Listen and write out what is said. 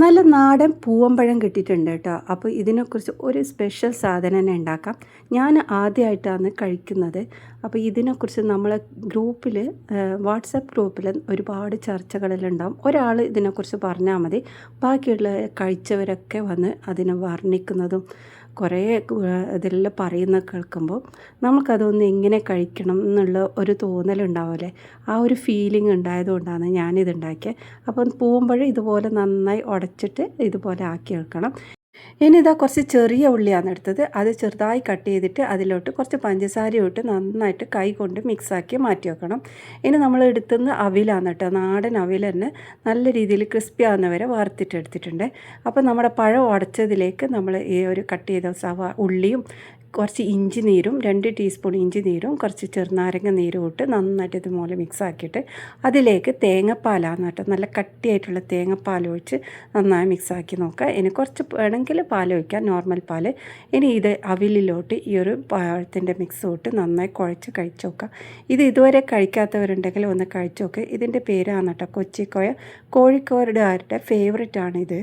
നല്ല നാടൻ പൂവമ്പഴം കിട്ടിയിട്ടുണ്ട് കേട്ടോ. അപ്പോൾ ഇതിനെക്കുറിച്ച് ഒരു സ്പെഷ്യൽ സാധനം തന്നെ ഉണ്ടാക്കാം. ഞാൻ ആദ്യമായിട്ടാണ് കഴിക്കുന്നത്. അപ്പോൾ ഇതിനെക്കുറിച്ച് നമ്മളെ ഗ്രൂപ്പിൽ, വാട്സപ്പ് ഗ്രൂപ്പിൽ ഒരുപാട് ചർച്ചകളെല്ലാം ഉണ്ടാവും. ഒരാൾ ഇതിനെക്കുറിച്ച് പറഞ്ഞാൽ മതി, ബാക്കിയുള്ള കഴിച്ചവരൊക്കെ വന്ന് അതിനെ വർണ്ണിക്കുന്നതും കുറേ ഇതെല്ലാം പറയുന്നത് കേൾക്കുമ്പോൾ നമുക്കതൊന്ന് എങ്ങനെ കഴിക്കണം എന്നുള്ള ഒരു തോന്നലുണ്ടാവില്ലേ, ആ ഒരു ഫീലിംഗ് ഉണ്ടായതുകൊണ്ടാണ് ഞാനിതുണ്ടാക്കിയത്. അപ്പം പൂവമ്പഴം ഇതുപോലെ നന്നായി ഉടച്ചിട്ട് ഇതുപോലെ ആക്കി വെക്കണം. ഇനി ഇതാ കുറച്ച് ചെറിയ ഉള്ളിയാണ് എടുത്തത്. അത് ചെറുതായി കട്ട് ചെയ്തിട്ട് അതിലോട്ട് കുറച്ച് പഞ്ചസാരയും ഇട്ട് നന്നായിട്ട് കൈ കൊണ്ട് മിക്സാക്കി മാറ്റി വെക്കണം. ഇനി നമ്മൾ എടുത്തുന്ന അവിലാണ് കേട്ടോ, നാടൻ അവിൽ തന്നെ നല്ല രീതിയിൽ ക്രിസ്പി ആവുന്ന വരെ വറുത്തിട്ട് എടുത്തിട്ടുണ്ട്. അപ്പോൾ നമ്മുടെ പഴം ഉടച്ചതിലേക്ക് നമ്മൾ ഈ ഒരു കട്ട് ചെയ്ത ഉള്ളിയും കുറച്ച് ഇഞ്ചി നീരും, 2 ടീസ്പൂൺ ഇഞ്ചി നീരും കുറച്ച് ചെറുനാരങ്ങ നീരും ഇട്ട് നന്നായിട്ട് ഇതുപോലെ മിക്സ് ആക്കിയിട്ട് അതിലേക്ക് തേങ്ങാപ്പാലാണ് കേട്ടോ, നല്ല കട്ടിയായിട്ടുള്ള തേങ്ങാപ്പാൽ ഒഴിച്ച് നന്നായി മിക്സാക്കി നോക്കുക. ഇനി കുറച്ച് വേണമെങ്കിൽ പാൽ ഒഴിക്കാം, നോർമൽ പാൽ. ഇനി ഇത് അവിലിലോട്ട് ഈ ഒരു പഴത്തിൻ്റെ മിക്സ് ഇട്ട് നന്നായി കുഴച്ച് കഴിച്ച് നോക്കുക. ഇത് ഇതുവരെ കഴിക്കാത്തവരുണ്ടെങ്കിൽ ഒന്ന് കഴിച്ച് നോക്കുക. ഇതിൻ്റെ പേരാണ് കേട്ടോ കൊച്ചിക്കോയ. കോഴിക്കോടുകാരുടെ ഫേവറേറ്റ് ആണിത്.